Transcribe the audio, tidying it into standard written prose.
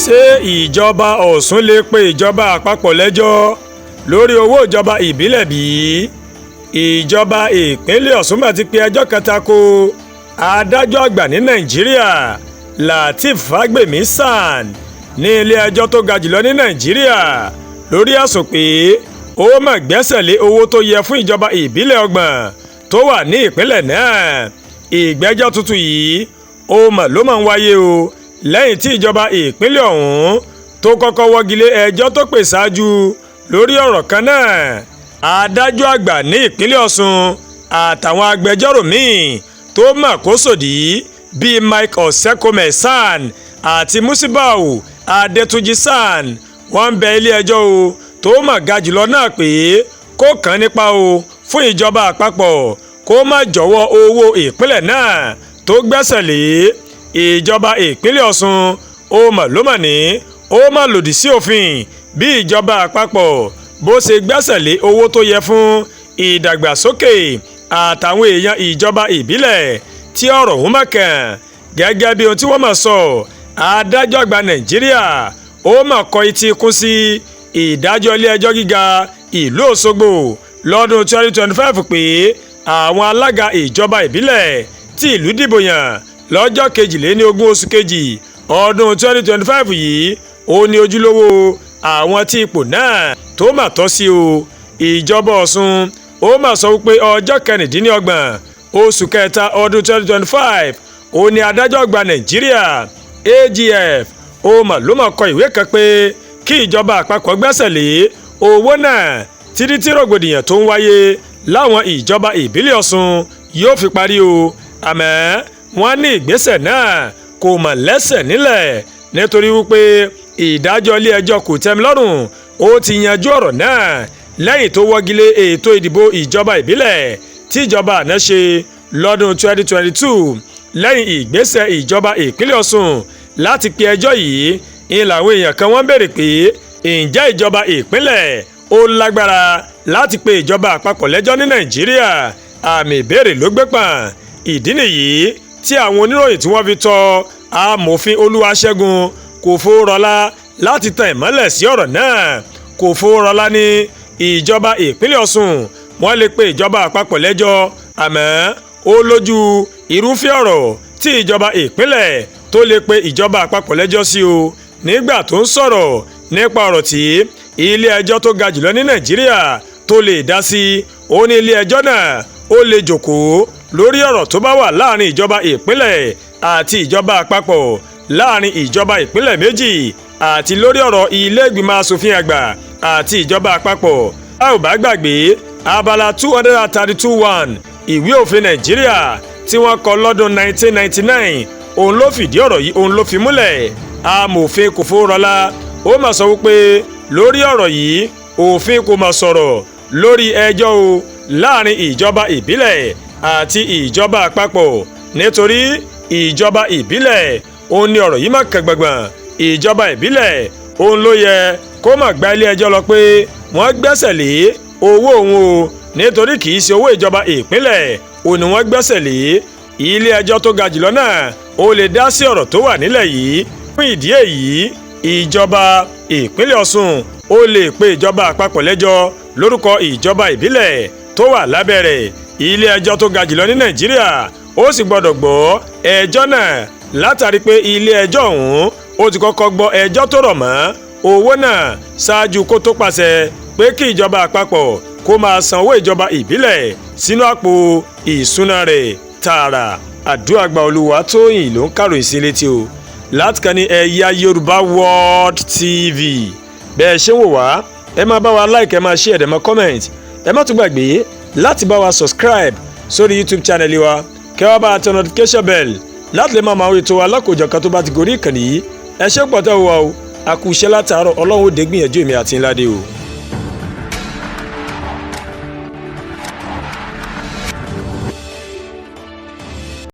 ṣé ìjọba Ọ̀ṣun lè pe ìjọba àpapọ̀ lẹ́jọ́ lórí owó ìjọba ìbílẹ̀ bí? Ìjọba ìpínlẹ̀ Ọ̀ṣun bá ti pe ẹjọ́ kan tako adájọ́ àgbà ní Nàìjíríà Lateef Fagbemi-San ní ilé ẹjọ́ tó ga jùlọ ní Nàìjíríà lórí ẹ̀sùn pé ó máa gbẹ́sẹ̀ lé owó tó yẹ fún ìjọba ìbílẹ̀ 30 tó wà ní ìpínlẹ̀ náà. Ìgbẹ́jọ́ tuntun yìí ló máa ń wáyé o lẹ́yìn tí ìjọba ìpínlẹ̀ ọ̀hún tó kọ́kọ́ wọ́gilé ẹjọ́ tó pè ṣáájú lórí ọ̀rọ̀ kan náà. Adájọ́ àgbà ní ìpínlẹ̀ Ọ̀ṣun àtàwọn agbẹjọ́rò míì tó mà kó sòdí bíi Mike Osekome-San àti Musibau Adetunji-San wọ́n ń bẹ ilé ẹjọ́ o tó mà ga jùlọ náà pé kó kàn nípa o fún ìjọba àpapọ̀ kó má jọ̀wọ́ owó ìpínlẹ̀ náà tó gbẹ́sẹ̀ lé. Ìjọba ìpínlẹ̀ Ọ̀ṣun ló mà ní ó mà lòdì sí òfin bí ìjọba àpapọ̀ bó ṣe gbẹ́sẹ̀ lé owó tó yẹ fún ìdàgbàsókè àtàwọn èèyàn ìjọba ìbílẹ̀ tí ọ̀rọ̀ ọ̀hún mà kàn. Gẹ́gẹ́ bí ohun tí wọ́n mà sọ, adájọ́ àgbà Nàìjíríà mà kọ etí ikún sí ìdájọ́ ilé ẹjọ́ gíga ìlú Òṣogbo lọ́dún 2025 pé àwọn alága ìjọba ìbílẹ̀ tí ìlú dìbò yàn lọ́jọ́ 22 oṣù kejì ọdún 2025 yìí ní ojúlówó àwọn tí ipò náà tó mà tọ́ sí o. Ìjọba Ọ̀ṣun mà sọ wípé ọjọ́ 29 oṣù kẹta ọdún 2025 ní adájọ́ àgbà Nàìjíríà AGF ló mà kọ ìwé kan pé kí ìjọba àpapọ̀ gbẹ́sẹ̀ lé owó náà títí tí rògbòdìyàn tó ń wáyé láwọn ìjọba ìbílẹ̀ Ọ̀ṣun yóò fi parí o. Àmọ́ wọ́n ní ìgbésẹ̀ náà kò mọ̀ lẹ́sẹ̀ nílẹ̀ nítorí wípé ìdájọ́ ilé ẹjọ́ kò tẹ́mi lọ́rùn ó ti yanjú ọ̀rọ̀ náà lẹ́yìn tó wọ́gilé ètò ìdìbò ìjọba ìbílẹ̀ tí ìjọba àná ṣe lọ́dún 2022 lẹ́yìn ìgbésẹ̀ ìjọba ìpínlẹ̀ Ọ̀ṣun láti pe ẹjọ́ yìí làwọn èèyàn kan wọ́n béèrè pé ǹjẹ́ ìjọba ìpínlẹ̀ ó lágbára láti pe ìjọba àpapọ̀ lẹ́jọ́ ní Nàìjíríà? Àmì ìbéèrè ló gbé pọ̀n. Ìdí nìyí tí àwọn oníròyìn tí wọ́n fi tọ amòfin Olúwaṣẹ́gun Kòfórọlá láti tan ìmọ́lẹ̀ sí ọ̀rọ̀ náà. Kòfórọlá ní ìjọba ìpínlẹ̀ Ọ̀ṣun wọ́n lè pe ìjọba àpapọ̀ lẹ́jọ́, àmọ́ ó lójú irúfẹ́ ọ̀rọ̀ tí ìjọba ìpínlẹ̀ tó lè pe ìjọba àpapọ̀ lẹ́jọ́ sí o. Nígbà tó ń sọ̀rọ̀ nípa ọ̀rọ̀ tí ilé ẹjọ́ tó ga jùlọ ní Nàìjíríà tó lè dá sí, ó ní ilé ẹjọ́ náà ó lè jókòó lórí ọ̀rọ̀ tó bá wà láàrin ìjọba ìpínlẹ̀ àti ìjọba àpapọ̀, láàrin ìjọba ìpínlẹ̀ méjì àti lórí ọ̀rọ̀ ilé ìgbìmọ̀ asòfin àgbà àti ìjọba àpapọ̀. A ò bá gbàgbé abala 232(1) ìwé òfin Nàìjíríà tí wọ́n kọ lọ́dún 1999 ló fìdí ọ̀rọ̀ yìí ló fi múlẹ̀. Amòfin Kòfórọlá mà sọ wípé lórí ọ̀rọ̀ yìí òfin kò mà sọ̀rọ̀ lórí ẹjọ́ o láàrin ìjọba ìbílẹ̀ àti ìjọba àpapọ̀ nítorí ìjọba ìbílẹ̀ ní ọ̀rọ̀ yìí má kàn gbọ̀ngbọ̀n. Ìjọba ìbílẹ̀ ló yẹ kó má gba ilé ẹjọ́ lọ pé wọ́n gbẹ́sẹ̀ lé owó òun o nítorí kì í ṣe owó ìjọba ìpínlẹ̀ ni wọ́n gbẹ́sẹ̀ lé. Ilé ẹjọ́ tó ga jùlọ náà lè dá sí ọ̀rọ̀ tó wà nílẹ̀ yìí. Fún ìdí èyí ìjọba ìpínlẹ̀ Ọ̀ṣun lè pe ìjọba àpapọ̀ lẹ́jọ́ lórúkọ ìjọba ìbílẹ̀ tó wà lábẹ́ rẹ̀. Ilé ẹjọ́ tó ga jùlọ ní Nàìjíríà sì gbọ́dọ̀ gbọ́ ẹjọ́ náà látàrí pé ilé ẹjọ́ ọ̀hún ti kọ́kọ́ gbọ́ ẹjọ́ tó rọ̀ mọ́ owó náà ṣáájú kó tó pàṣẹ pé kí ìjọba àpapọ̀ kó máa san owó ìjọba ìbílẹ̀ sínú àpò ìṣúná rẹ̀ tààrà. Àdúràgbà Olúwatóyìn ló ń kàròyìn sí létí o láti kàn ní ẹ̀yà Yorùbá World TV. Bẹ́ẹ̀ ṣe ń wò wá ẹ máa bá wa like, ẹ máa share, ẹ máa comment, ẹ má tún gbàgbé láti bá wa subscribe sórí YouTube channel wa kẹ́ wá bá tẹ notification bell láti lè máa máa ètò alákòjọ̀kan tó bá ti gorí ìkànnì yìí. Ẹ ṣé pọ̀ tẹ́ wò wá o, a kú iṣẹ́ látàárọ̀, Ọlọ́run ó dé gbìyànjú èmi àti ńlá dé o.